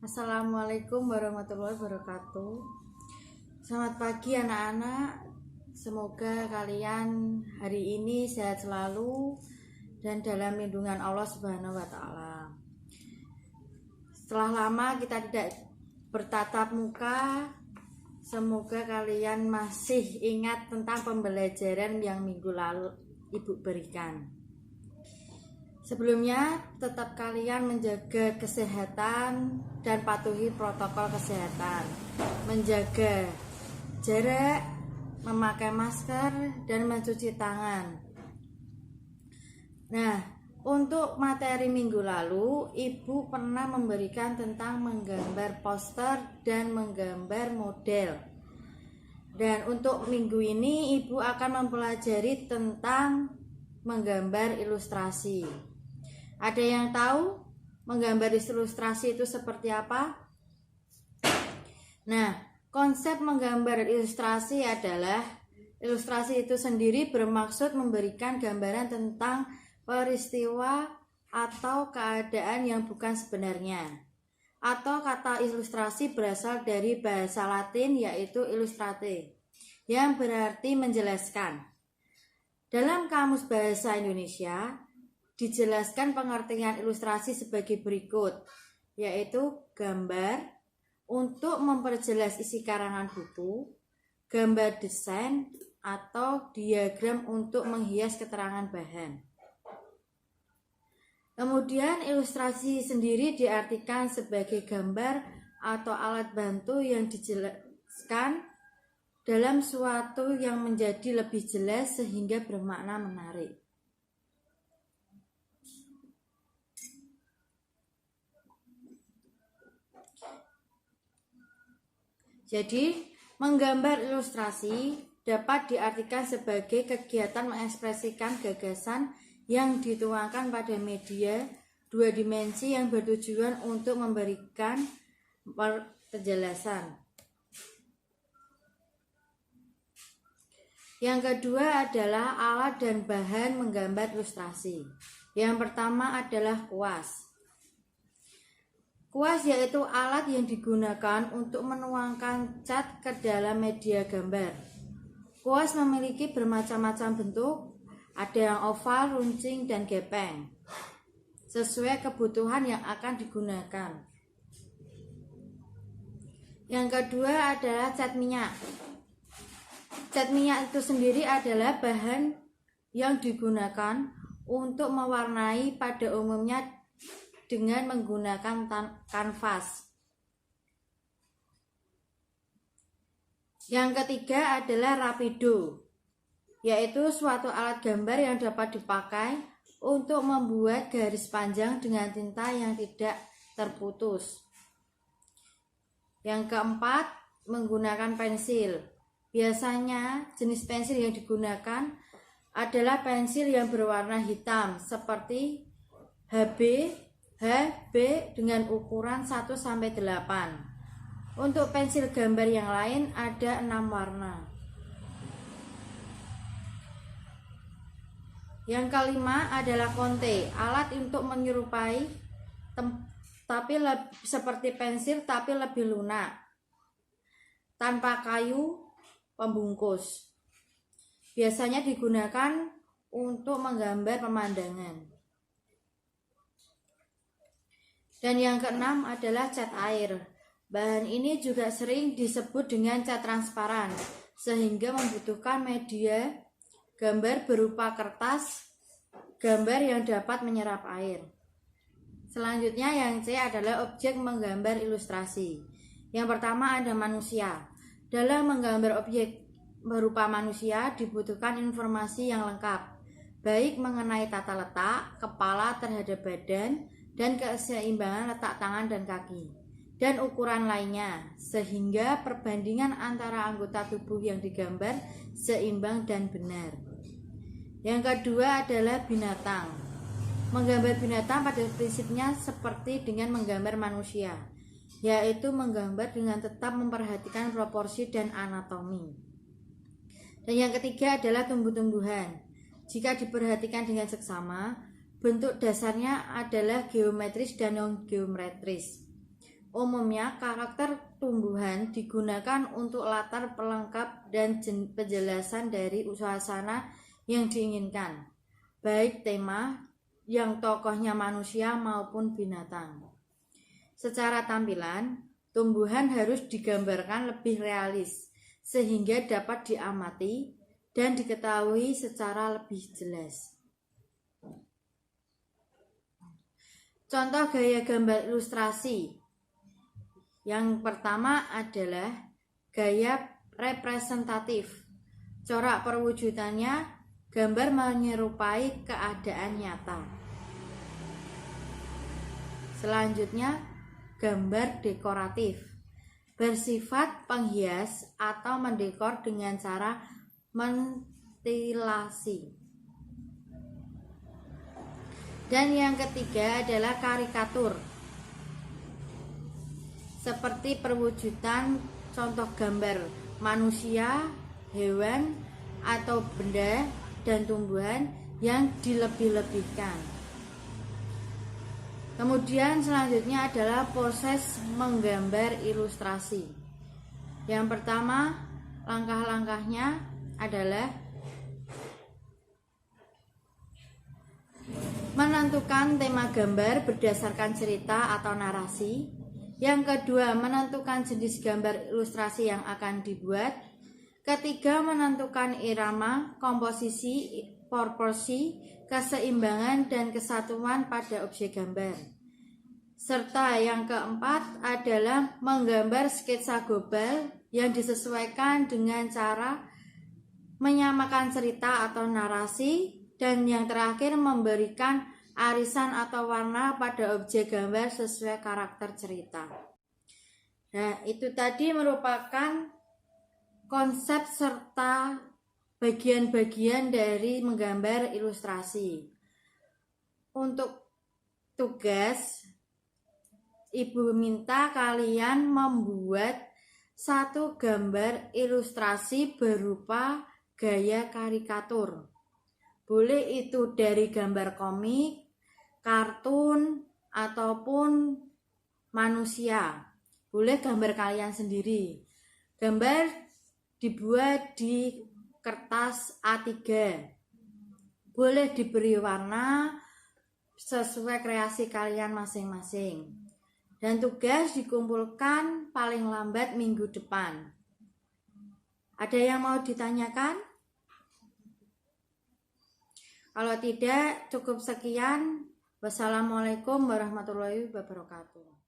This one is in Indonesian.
Assalamualaikum warahmatullahi wabarakatuh. Selamat pagi anak-anak. Semoga kalian hari ini sehat selalu dan dalam lindungan Allah Subhanahu wa taala. Setelah lama kita tidak bertatap muka, semoga kalian masih ingat tentang pembelajaran yang minggu lalu Ibu berikan. Sebelumnya, tetap kalian menjaga kesehatan dan patuhi protokol kesehatan, menjaga jarak, memakai masker, dan mencuci tangan. Nah, untuk materi minggu lalu, Ibu pernah memberikan tentang menggambar poster dan menggambar model. Dan untuk minggu ini, Ibu akan mempelajari tentang menggambar ilustrasi. Ada yang tahu menggambar ilustrasi itu seperti apa? Nah, konsep menggambar ilustrasi adalah ilustrasi itu sendiri bermaksud memberikan gambaran tentang peristiwa atau keadaan yang bukan sebenarnya. Atau kata ilustrasi berasal dari bahasa Latin yaitu illustrate, yang berarti menjelaskan. Dalam Kamus Bahasa Indonesia dijelaskan pengertian ilustrasi sebagai berikut, yaitu gambar untuk memperjelas isi karangan buku, gambar desain, atau diagram untuk menghias keterangan bahan. Kemudian ilustrasi sendiri diartikan sebagai gambar atau alat bantu yang dijelaskan dalam suatu yang menjadi lebih jelas sehingga bermakna menarik. Jadi, menggambar ilustrasi dapat diartikan sebagai kegiatan mengekspresikan gagasan yang dituangkan pada media dua dimensi yang bertujuan untuk memberikan penjelasan. Yang kedua adalah alat dan bahan menggambar ilustrasi. Yang pertama adalah kuas. Kuas yaitu alat yang digunakan untuk menuangkan cat ke dalam media gambar. Kuas memiliki bermacam-macam bentuk, ada yang oval, runcing, dan gepeng, sesuai kebutuhan yang akan digunakan. Yang kedua adalah cat minyak. Cat minyak itu sendiri adalah bahan yang digunakan untuk mewarnai pada umumnya dengan menggunakan kanvas. Yang ketiga adalah rapido, yaitu suatu alat gambar yang dapat dipakai untuk membuat garis panjang dengan tinta yang tidak terputus. Yang keempat, menggunakan pensil. Biasanya jenis pensil yang digunakan adalah pensil yang berwarna hitam seperti HB dengan ukuran 1-8. Untuk pensil gambar yang lain ada 6 warna. Yang kelima adalah konte, alat untuk menyerupai tapi seperti pensil tapi lebih lunak, tanpa kayu pembungkus. Biasanya digunakan untuk menggambar pemandangan. Dan yang keenam adalah cat air. Bahan ini juga sering disebut dengan cat transparan, sehingga membutuhkan media gambar berupa kertas gambar yang dapat menyerap air. Selanjutnya yang C adalah objek menggambar ilustrasi. Yang pertama ada manusia. Dalam menggambar objek berupa manusia dibutuhkan informasi yang lengkap, baik mengenai tata letak kepala terhadap badan dan keseimbangan letak tangan dan kaki, dan ukuran lainnya, sehingga perbandingan antara anggota tubuh yang digambar seimbang dan benar. Yang kedua adalah binatang. Menggambar binatang pada prinsipnya seperti dengan menggambar manusia, yaitu menggambar dengan tetap memperhatikan proporsi dan anatomi. Dan yang ketiga adalah tumbuh-tumbuhan. Jika diperhatikan dengan seksama, bentuk dasarnya adalah geometris dan non-geometris. Umumnya karakter tumbuhan digunakan untuk latar pelengkap dan penjelasan dari suasana yang diinginkan, baik tema yang tokohnya manusia maupun binatang. Secara tampilan, tumbuhan harus digambarkan lebih realis sehingga dapat diamati dan diketahui secara lebih jelas. Contoh gaya gambar ilustrasi. Yang pertama adalah gaya representatif. Corak perwujudannya, gambar menyerupai keadaan nyata. Selanjutnya, gambar dekoratif. Bersifat penghias atau mendekor dengan cara mentilasi. Dan yang ketiga adalah karikatur. Seperti perwujudan contoh gambar manusia, hewan, atau benda dan tumbuhan yang dilebih-lebihkan. Kemudian selanjutnya adalah proses menggambar ilustrasi. Yang pertama, langkah-langkahnya adalah menentukan tema gambar berdasarkan cerita atau narasi. Yang kedua, menentukan jenis gambar ilustrasi yang akan dibuat. Ketiga, menentukan irama, komposisi, proporsi, keseimbangan, dan kesatuan pada objek gambar. Serta yang keempat adalah menggambar sketsa global yang disesuaikan dengan cara menyamakan cerita atau narasi. Dan yang terakhir, memberikan arisan atau warna pada objek gambar sesuai karakter cerita. Nah, itu tadi merupakan konsep serta bagian-bagian dari menggambar ilustrasi. Untuk tugas, Ibu minta kalian membuat satu gambar ilustrasi berupa gaya karikatur. Boleh itu dari gambar komik, kartun, ataupun manusia. Boleh gambar kalian sendiri. Gambar dibuat di kertas A3. Boleh diberi warna sesuai kreasi kalian masing-masing. Dan tugas dikumpulkan paling lambat minggu depan. Ada yang mau ditanyakan? Kalau tidak, cukup sekian. Wassalamualaikum warahmatullahi wabarakatuh.